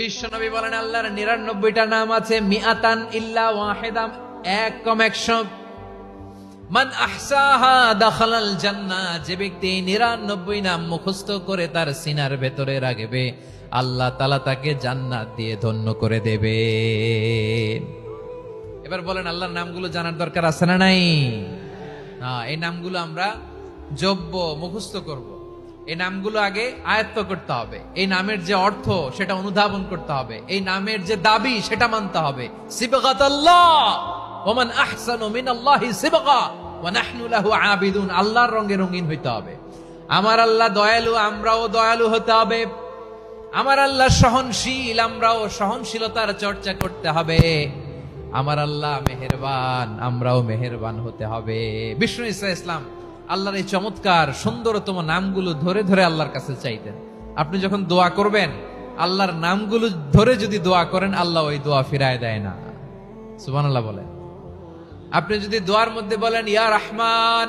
বিশ্বনবী বলেন আল্লাহর 99টা নাম আছে, মিআতান ইল্লা ওয়াহিদা, এক কম 100। মান আহসাহা দাখালাল জান্নাহ, যে ব্যক্তি 99 নাম মুখস্থ করে তার সিনার ভেতরে রাখবে, আল্লাহ তাআলা তাকে জান্নাত দিয়ে ধন্য করে দেবে। এবার বলেন আল্লাহর নামগুলো জানার দরকার আছে না নাই? এই নামগুলো আমরা জব্য মুখস্থ করব। এই নামগুলো আগে আয়ত্ত করতে হবে। এই নামের যে অর্থ সেটা অনুধাবন করতে হবে। এই নামের যে দাবি সেটা মানতে হবে। সিবগাতাল্লাহ ওয়া মান আহসানু মিনাল্লাহি সিবগা ওয়া নাহনু লাহু আবিদুন। আল্লাহর রঙে রঙিন হইতে হবে। আমার আল্লাহ দয়ালু, আমরাও দয়ালু হতে হবে। আমার আল্লাহ সহনশীল, আমরাও সহনশীলতার চর্চা করতে হবে। আমার আল্লাহ মেহেরবান, আমরাও মেহেরবান হতে হবে। বিষ্ণু ঈসা ইসলাম আল্লাহর এই চমৎকার সুন্দরতম নামগুলো ধরে ধরে আল্লাহর কাছে চাইতেন। আপনি যখন দোয়া করবেন, আল্লাহর নামগুলো ধরে যদি দোয়া করেন, আল্লাহ ওই দোয়া ফিরায় দেয় না। সুবহানাল্লাহ বলেন। আপনি যদি দোয়ার মধ্যে বলেন ইয়া রহমান,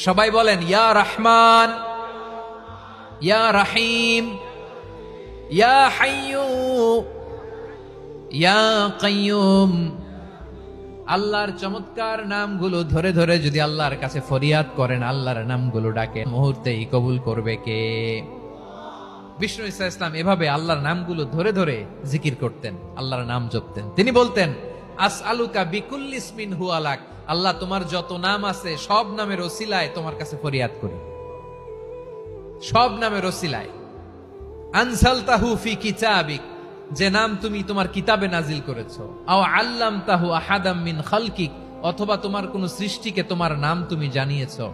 সবাই বলেন ইয়া রহমান, ইয়া রহিম, ইয়া হাইয়্যু, ইয়া কাইয়্যুম, আল্লাহর চমৎকার নামগুলো ধরে ধরে যদি আল্লাহর কাছে ফরিয়াদ করেন, আল্লাহর নামগুলো ডাকেন, মুহূর্তেই কবুল করবে কে? বিষ্ণু ঈসা ইসলাম এভাবে আল্লাহর নামগুলো ধরে ধরে জিকির করতেন, আল্লাহর নাম জপতেন। তিনি বলতেন আসআলুকা বিকুল্লি ইসমিন হুয়া লাক, আল্লাহ তোমার যত নাম আছে সব নামের ওসিলায় তোমার কাছে ফরিয়াদ করি, সব নামের ওসিলায়। আনসালতাহু ফি কিতাবিক, যে নাম তুমি তোমার কিতাবে নাজিল করেছো। আও আল্লামতাহু আহাদাম মিন খালকিক, অথবা তোমার কোন সৃষ্টিকে তোমার নাম তুমি জানিয়েছো।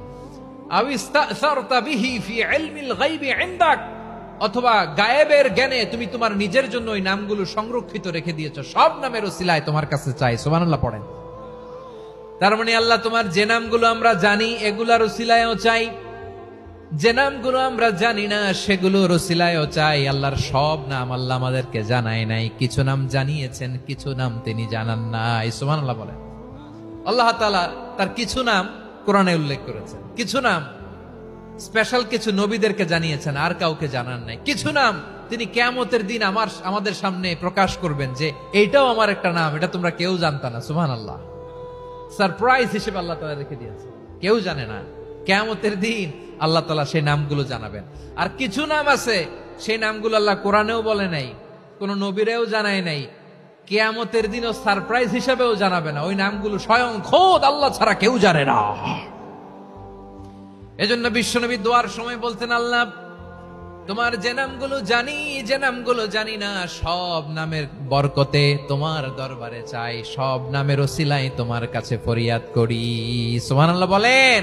আও ইস্তাসারতা বিহি ফি ইলমিল গায়বি ইনদাক, অথবা গায়েবের জ্ঞানে তুমি তোমার নিজের জন্য ওই নামগুলো সংরক্ষিত রেখে দিয়েছো। সব নামের ওসিলায় তোমার কাছে চাই। সুবহানাল্লাহ পড়েন। তার মানে আল্লাহ তোমার যে নামগুলো আমরা জানি এগুলার ওসিলায়ও চাই, যে নামগুলো আমরা জানি না সেগুলোর ওসিলায়ও চাই। আল্লাহর সব নাম আল্লাহ আমাদেরকে জানায় নাই, কিছু নাম জানিয়েছেন, কিছু নাম তিনি জানান নাই। সুবহানাল্লাহ বলেন। আল্লাহ তাআলা তার কিছু নাম কোরআনে উল্লেখ করেছেন, কিছু নাম স্পেশাল কিছু নবীদেরকে জানিয়েছেন, আর কাউকে জানান নাই। কিছু নাম তিনি কিয়ামতের দিন আমাদের সামনে প্রকাশ করবেন যে এইটাও আমার একটা নাম, এটা তোমরা কেউ জানতা না। সুবহানাল্লাহ। সারপ্রাইজ হিসেবে আল্লাহ তাআলা রেখে দিয়েছেন, কেউ জানে না। কিয়ামতের দিন আল্লাহ তাআলা সেই নামগুলো জানাবেন। আর কিছু নাম আছে সেই নামগুলো আল্লাহ কোরআনেও বলে নাই, কোন নবীরেও জানায় নাই, কিয়ামতের দিনও সারপ্রাইজ হিসেবেও জানাবে না। ওই নামগুলো স্বয়ং খোদ আল্লাহ ছাড়া কেউ জানে না। এজন্য বিশ্বনবী দোয়ার সময় বলতেন, আল্লাহ তোমার যে নামগুলো জানি, যে নামগুলো জানি না, সব নামের বরকতে তোমার দরবারে চাই, সব নামের ওসিলায় তোমার কাছে ফরিয়াদ করি। সুবহানাল্লাহ বলেন।